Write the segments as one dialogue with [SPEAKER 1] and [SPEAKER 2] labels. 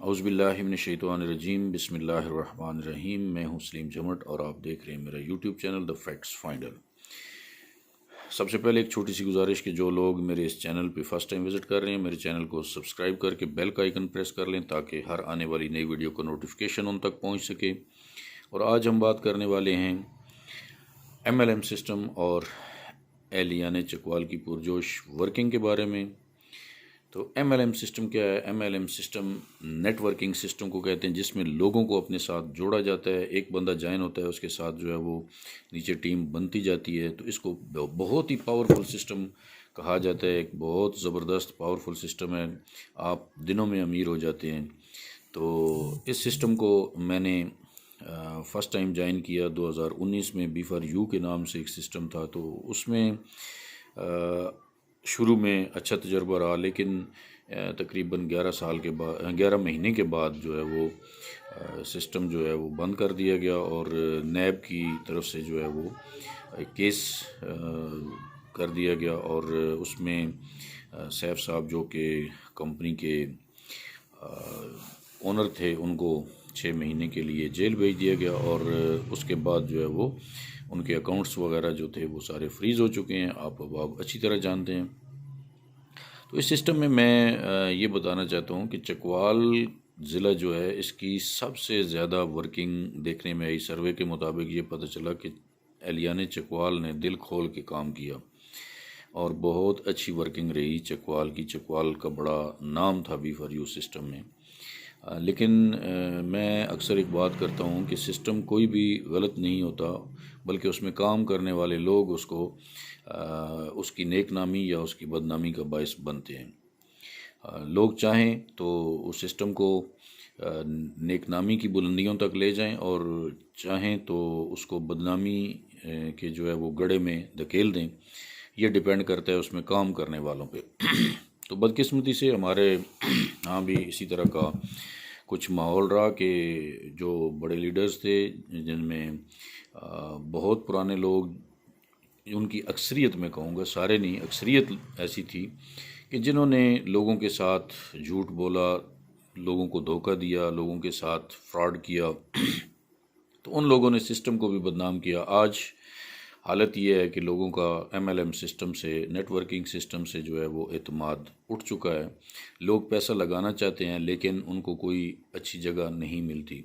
[SPEAKER 1] اعوذ باللہ من الشیطان الرجیم، بسم اللہ الرحمن الرحیم۔ میں ہوں سلیم جمٹ اور آپ دیکھ رہے ہیں میرا YouTube channel the facts finder. سب سے پہلے ایک چھوٹی سی گزارش کہ جو لوگ میرے اس چینل پہ فرسٹ ٹائم وزٹ کر رہے ہیں، میرے چینل کو سبسکرائب کر کے بیل کا آئیکن پریس کر لیں تاکہ ہر آنے والی نئی ویڈیو کا نوٹیفیکیشن ان تک پہنچ سکے۔ اور آج ہم بات کرنے والے ہیں MLM سسٹم اور اہلیان چکوال کی پرجوش ورکنگ کے بارے میں۔ تو MLM سسٹم کیا ہے؟ MLM system networking system کو کہتے ہیں، جس میں لوگوں کو اپنے ساتھ جوڑا جاتا ہے۔ ایک بندہ جوائن ہوتا ہے، اس کے ساتھ جو ہے وہ نیچے ٹیم بنتی جاتی ہے۔ تو اس کو بہت ہی پاورفل سسٹم کہا جاتا ہے، ایک بہت زبردست پاورفل سسٹم ہے، آپ دنوں میں امیر ہو جاتے ہیں۔ تو اس سسٹم کو میں نے فرسٹ ٹائم جوائن کیا 2019 میں۔ B4U کے نام سے ایک سسٹم تھا، تو اس میں شروع میں اچھا تجربہ رہا، لیکن تقریباً 11 مہینے کے بعد جو ہے وہ سسٹم جو ہے وہ بند کر دیا گیا، اور نیب کی طرف سے جو ہے وہ کیس کر دیا گیا، اور اس میں سیف صاحب جو کہ کمپنی کے اونر تھے، ان کو 6 مہینے کے لیے جیل بھیج دیا گیا، اور اس کے بعد جو ہے وہ ان کے اکاؤنٹس وغیرہ جو تھے وہ سارے فریز ہو چکے ہیں، آپ اچھی طرح جانتے ہیں۔ تو اس سسٹم میں یہ بتانا چاہتا ہوں کہ چکوال ضلع جو ہے، اس کی سب سے زیادہ ورکنگ دیکھنے میں آئی۔ سروے کے مطابق یہ پتہ چلا کہ اہلیان چکوال نے دل کھول کے کام کیا اور بہت اچھی ورکنگ رہی چکوال کی۔ چکوال کا بڑا نام تھا B4U سسٹم میں۔ لیکن میں اکثر ایک بات کرتا ہوں کہ سسٹم کوئی بھی غلط نہیں ہوتا، بلکہ اس میں کام کرنے والے لوگ اس کی نیک نامی یا اس کی بدنامی کا باعث بنتے ہیں۔ لوگ چاہیں تو اس سسٹم کو نیک نامی کی بلندیوں تک لے جائیں، اور چاہیں تو اس کو بدنامی کے جو ہے وہ گڑھے میں دھکیل دیں۔ یہ ڈیپینڈ کرتا ہے اس میں کام کرنے والوں پہ۔ تو بدقسمتی سے ہمارے ہاں بھی اسی طرح کا کچھ ماحول رہا کہ جو بڑے لیڈرز تھے، جن میں بہت پرانے لوگ، ان کی اکثریت میں کہوں گا، سارے نہیں، اکثریت ایسی تھی کہ جنہوں نے لوگوں کے ساتھ جھوٹ بولا، لوگوں کو دھوکہ دیا، لوگوں کے ساتھ فراڈ کیا، تو ان لوگوں نے سسٹم کو بھی بدنام کیا۔ آج حالت یہ ہے کہ لوگوں کا MLM سسٹم سے، نیٹ ورکنگ سسٹم سے جو ہے وہ اعتماد اٹھ چکا ہے۔ لوگ پیسہ لگانا چاہتے ہیں، لیکن ان کو کوئی اچھی جگہ نہیں ملتی۔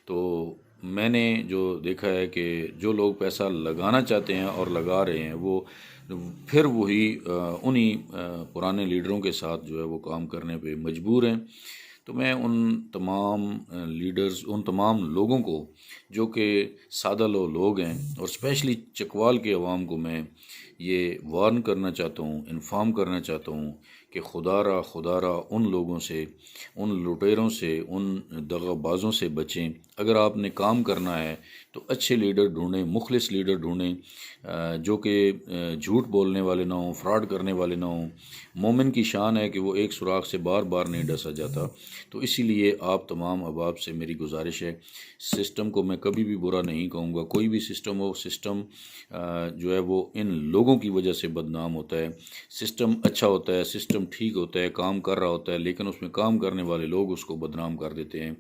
[SPEAKER 1] تو میں نے جو دیکھا ہے کہ جو لوگ پیسہ لگانا چاہتے ہیں اور لگا رہے ہیں، وہ پھر وہی انہی پرانے لیڈروں کے ساتھ جو ہے وہ کام کرنے پہ مجبور ہیں۔ تو میں ان تمام لیڈرز، ان تمام لوگوں کو جو کہ سادہ لوگ ہیں، اور اسپیشلی چکوال کے عوام کو میں یہ وارن کرنا چاہتا ہوں، انفارم کرنا چاہتا ہوں کہ خدا را ان لوگوں سے، ان لٹیروں سے، ان دغا بازوں سے بچیں۔ اگر آپ نے کام کرنا ہے تو اچھے لیڈر ڈھونڈیں، مخلص لیڈر ڈھونڈیں، جو کہ جھوٹ بولنے والے نہ ہوں، فراڈ کرنے والے نہ ہوں۔ مومن کی شان ہے کہ وہ ایک سوراخ سے بار بار نہیں ڈسا جاتا۔ تو اسی لیے آپ تمام احباب سے میری گزارش ہے، سسٹم کو میں کبھی بھی برا نہیں کہوں گا۔ کوئی بھی سسٹم ہو، سسٹم جو ہے وہ ان لوگوں کی وجہ سے بدنام ہوتا ہے۔ سسٹم اچھا ہوتا ہے، سسٹم ٹھیک ہوتا ہے، کام کر رہا ہوتا ہے، لیکن اس میں کام کرنے والے لوگ اس کو بدنام کر دیتے ہیں۔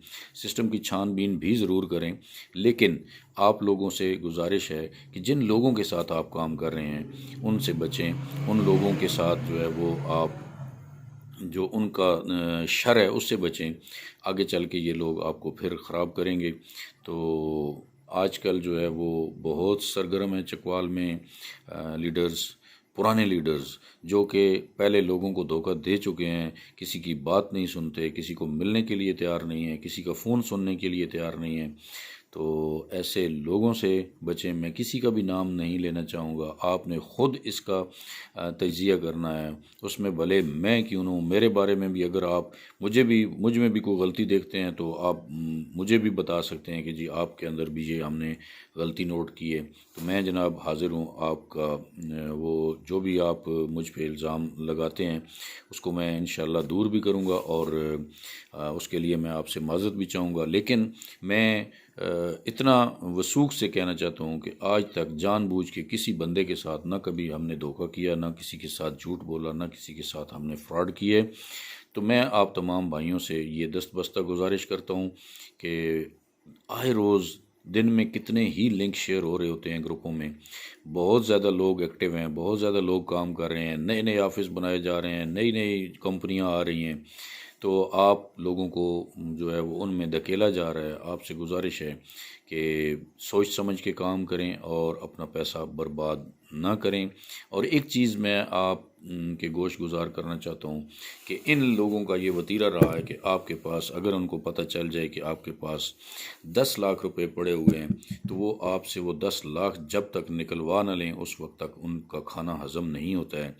[SPEAKER 1] سسٹم کی چھان بین بھی ضرور کریں، لیکن آپ لوگوں سے گزارش ہے کہ جن لوگوں کے ساتھ آپ کام کر رہے ہیں ان سے بچیں۔ ان لوگوں کے ساتھ جو ہے وہ آپ جو ان کا شر ہے اس سے بچیں، آگے چل کے یہ لوگ آپ کو پھر خراب کریں گے۔ تو آج کل جو ہے وہ بہت سرگرم ہے چکوال میں لیڈرز، پرانے لیڈرز، جو کہ پہلے لوگوں کو دھوکہ دے چکے ہیں، کسی کی بات نہیں سنتے، کسی کو ملنے کے لیے تیار نہیں ہیں، کسی کا فون سننے کے لیے تیار نہیں ہیں۔ تو ایسے لوگوں سے بچیں۔ میں کسی کا بھی نام نہیں لینا چاہوں گا، آپ نے خود اس کا تجزیہ کرنا ہے۔ اس میں بھلے میں کیوں نہ ہوں، میرے بارے میں بھی اگر آپ مجھ میں بھی کوئی غلطی دیکھتے ہیں تو آپ مجھے بھی بتا سکتے ہیں کہ جی آپ کے اندر بھی یہ ہم نے غلطی نوٹ کی ہے۔ تو میں جناب حاضر ہوں، آپ کا وہ جو بھی آپ مجھ پہ الزام لگاتے ہیں اس کو میں انشاءاللہ دور بھی کروں گا، اور اس کے لیے میں آپ سے معذرت بھی چاہوں گا۔ لیکن میں اتنا وثوق سے کہنا چاہتا ہوں کہ آج تک جان بوجھ کے کسی بندے کے ساتھ نہ کبھی ہم نے دھوکہ کیا، نہ کسی کے ساتھ جھوٹ بولا، نہ کسی کے ساتھ ہم نے فراڈ کیے۔ تو میں آپ تمام بھائیوں سے یہ دست بستہ گزارش کرتا ہوں کہ آئے روز دن میں کتنے ہی لنک شیئر ہو رہے ہوتے ہیں گروپوں میں، بہت زیادہ لوگ ایکٹیو ہیں، بہت زیادہ لوگ کام کر رہے ہیں، نئے نئے آفس بنائے جا رہے ہیں، نئی نئی کمپنیاں آ رہی ہیں، تو آپ لوگوں کو جو ہے وہ ان میں دھکیلا جا رہا ہے۔ آپ سے گزارش ہے کہ سوچ سمجھ کے کام کریں اور اپنا پیسہ برباد نہ کریں۔ اور ایک چیز میں آپ کے گوش گزار کرنا چاہتا ہوں کہ ان لوگوں کا یہ وتیرہ رہا ہے کہ آپ کے پاس اگر ان کو پتہ چل جائے کہ آپ کے پاس 10 لاکھ روپے پڑے ہوئے ہیں تو وہ آپ سے وہ 10 لاکھ جب تک نکلوا نہ لیں اس وقت تک ان کا کھانا ہضم نہیں ہوتا ہے۔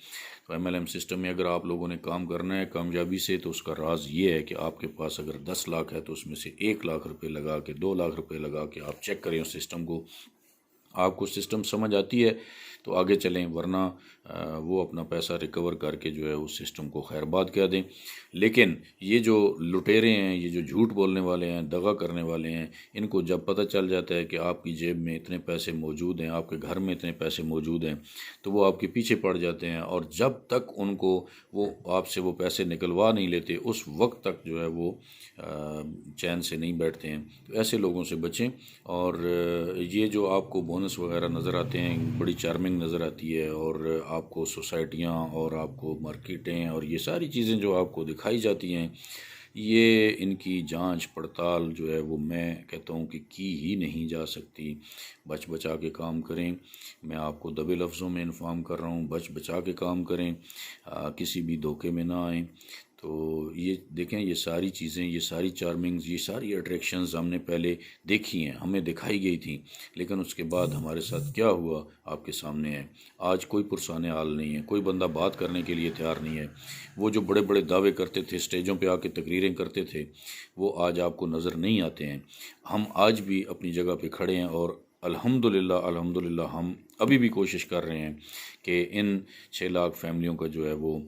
[SPEAKER 1] تو MLM سسٹم میں اگر آپ لوگوں نے کام کرنا ہے کامیابی سے تو اس کا راز یہ ہے کہ آپ کے پاس اگر 10 لاکھ ہے تو اس میں سے 1 لاکھ روپے لگا کے 2 لاکھ روپے لگا کے آپ چیک کریں اس سسٹم کو۔ آپ کو سسٹم سمجھ آتی ہے تو آگے چلیں، ورنہ وہ اپنا پیسہ ریکور کر کے جو ہے اس سسٹم کو خیر باد کہہ دیں۔ لیکن یہ جو لٹیرے ہیں، یہ جو جھوٹ بولنے والے ہیں، دغا کرنے والے ہیں، ان کو جب پتہ چل جاتا ہے کہ آپ کی جیب میں اتنے پیسے موجود ہیں، آپ کے گھر میں اتنے پیسے موجود ہیں، تو وہ آپ کے پیچھے پڑ جاتے ہیں، اور جب تک ان کو وہ آپ سے وہ پیسے نکلوا نہیں لیتے اس وقت تک جو ہے وہ چین سے نہیں بیٹھتے ہیں۔ تو ایسے لوگوں سے بچیں۔ اور یہ جو آپ کو بونس وغیرہ نظر آتے ہیں، بڑی چارمنگ نظر آتی ہے، اور آپ کو سوسائٹیاں اور آپ کو مارکیٹیں اور یہ ساری چیزیں جو آپ کو دکھائی جاتی ہیں، یہ ان کی جانچ پڑتال جو ہے وہ میں کہتا ہوں کہ کی ہی نہیں جا سکتی۔ بچ بچا کے کام کریں، میں آپ کو دبے لفظوں میں انفارم کر رہا ہوں، بچ بچا کے کام کریں، کسی بھی دھوکے میں نہ آئیں۔ تو یہ دیکھیں، یہ ساری چیزیں، یہ ساری چارمنگز، یہ ساری اٹریکشنز ہم نے پہلے دیکھی ہیں، ہمیں دکھائی گئی تھیں، لیکن اس کے بعد ہمارے ساتھ کیا ہوا آپ کے سامنے ہے۔ آج کوئی پرسان حال نہیں ہے، کوئی بندہ بات کرنے کے لیے تیار نہیں ہے۔ وہ جو بڑے بڑے دعوے کرتے تھے، اسٹیجوں پہ آ کے تقریریں کرتے تھے، وہ آج آپ کو نظر نہیں آتے ہیں۔ ہم آج بھی اپنی جگہ پہ کھڑے ہیں، اور الحمدللہ ہم ابھی بھی کوشش کر رہے ہیں کہ ان 6 لاکھ فیملیوں کا جو ہے وہ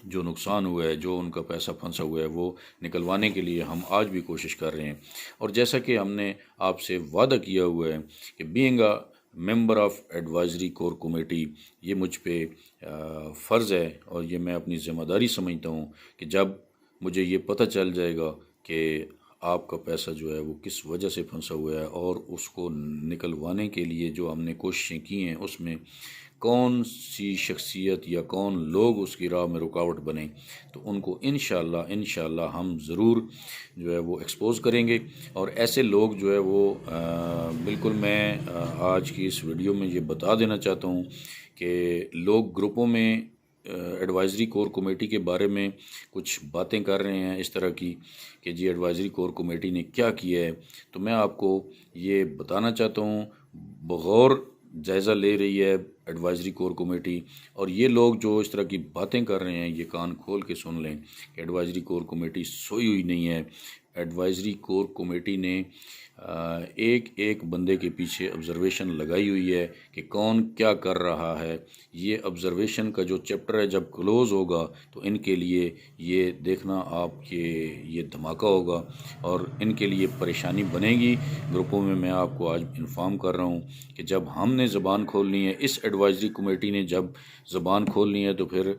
[SPEAKER 1] جو نقصان ہوا ہے، جو ان کا پیسہ پھنسا ہوا ہے، وہ نکلوانے کے لیے ہم آج بھی کوشش کر رہے ہیں۔ اور جیسا کہ ہم نے آپ سے وعدہ کیا ہوا ہے کہ being a member of advisory core committee, یہ مجھ پہ فرض ہے، اور یہ میں اپنی ذمہ داری سمجھتا ہوں کہ جب مجھے یہ پتہ چل جائے گا کہ آپ کا پیسہ جو ہے وہ کس وجہ سے پھنسا ہوا ہے، اور اس کو نکلوانے کے لیے جو ہم نے کوششیں کی ہیں اس میں کون سی شخصیت یا کون لوگ اس کی راہ میں رکاوٹ بنے، تو ان کو انشاءاللہ ہم ضرور جو ہے وہ ایکسپوز کریں گے۔ اور ایسے لوگ جو ہے وہ بالکل میں آج کی اس ویڈیو میں یہ بتا دینا چاہتا ہوں کہ لوگ گروپوں میں ایڈوائزری کور کمیٹی کے بارے میں کچھ باتیں کر رہے ہیں اس طرح کی کہ جی ایڈوائزری کور کمیٹی نے کیا کیا ہے، تو میں آپ کو یہ بتانا چاہتا ہوں، بغور جائزہ لے رہی ہے ایڈوائزری کور کمیٹی، اور یہ لوگ جو اس طرح کی باتیں کر رہے ہیں یہ کان کھول کے سن لیں کہ ایڈوائزری کور کمیٹی سوئی ہوئی نہیں ہے۔ ایڈوائزری کور کمیٹی نے ایک ایک بندے کے پیچھے آبزرویشن لگائی ہوئی ہے کہ کون کیا کر رہا ہے۔ یہ آبزرویشن کا جو چیپٹر ہے جب کلوز ہوگا تو ان کے لیے یہ دیکھنا آپ کے یہ دھماکہ ہوگا، اور ان کے لیے پریشانی بنے گی۔ گروپوں میں آپ کو آج انفارم کر رہا ہوں کہ جب ہم نے زبان کھولنی ہے، اس ایڈوائزری کمیٹی نے جب زبان کھولنی ہے، تو پھر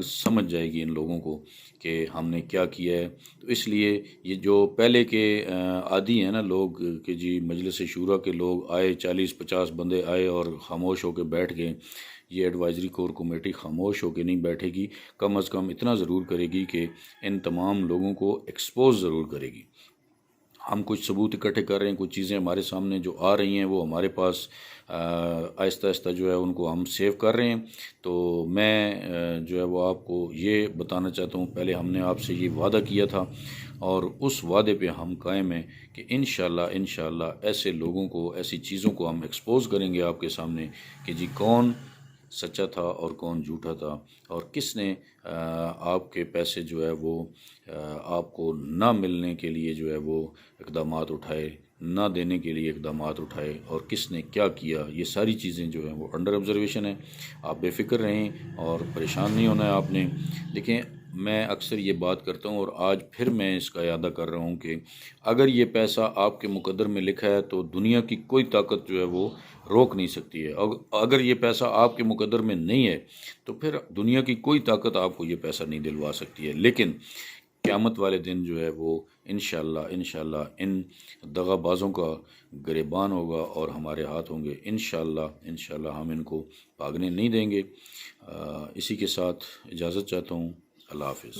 [SPEAKER 1] سمجھ جائے گی ان لوگوں کو کہ ہم نے کیا کیا ہے۔ تو اس لیے یہ جو پہلے کے عادی ہیں نا لوگ کہ جی مجلس شورا کے لوگ آئے، 40-50 بندے آئے اور خاموش ہو کے بیٹھ گئے، یہ ایڈوائزری کور کمیٹی خاموش ہو کے نہیں بیٹھے گی، کم از کم اتنا ضرور کرے گی کہ ان تمام لوگوں کو ایکسپوز ضرور کرے گی۔ ہم کچھ ثبوت اکٹھے کر رہے ہیں، کچھ چیزیں ہمارے سامنے جو آ رہی ہیں وہ ہمارے پاس آہستہ آہستہ جو ہے ان کو ہم سیو کر رہے ہیں۔ تو میں جو ہے وہ آپ کو یہ بتانا چاہتا ہوں، پہلے ہم نے آپ سے یہ وعدہ کیا تھا، اور اس وعدے پہ ہم قائم ہیں کہ انشاءاللہ ایسے لوگوں کو، ایسی چیزوں کو ہم ایکسپوز کریں گے آپ کے سامنے کہ جی کون سچا تھا اور کون جھوٹا تھا، اور کس نے آپ کے پیسے جو ہے وہ آپ کو نہ ملنے کے لیے جو ہے وہ اقدامات اٹھائے، نہ دینے کے لیے اقدامات اٹھائے، اور کس نے کیا کیا۔ یہ ساری چیزیں جو ہیں وہ انڈر آبزرویشن ہیں، آپ بے فکر رہیں اور پریشان نہیں ہونا ہے آپ نے۔ دیکھیں، میں اکثر یہ بات کرتا ہوں، اور آج پھر میں اس کا اعادہ کر رہا ہوں کہ اگر یہ پیسہ آپ کے مقدر میں لکھا ہے تو دنیا کی کوئی طاقت جو ہے وہ روک نہیں سکتی ہے. اگر یہ پیسہ آپ کے مقدر میں نہیں ہے تو پھر دنیا کی کوئی طاقت آپ کو یہ پیسہ نہیں دلوا سکتی ہے. لیکن قیامت والے دن جو ہے وہ انشاءاللہ ان دغا بازوں کا گریبان ہوگا اور ہمارے ہاتھ ہوں گے. انشاءاللہ ہم ان کو بھاگنے نہیں دیں گے. اسی کے ساتھ اجازت چاہتا ہوں. اللہ حافظ.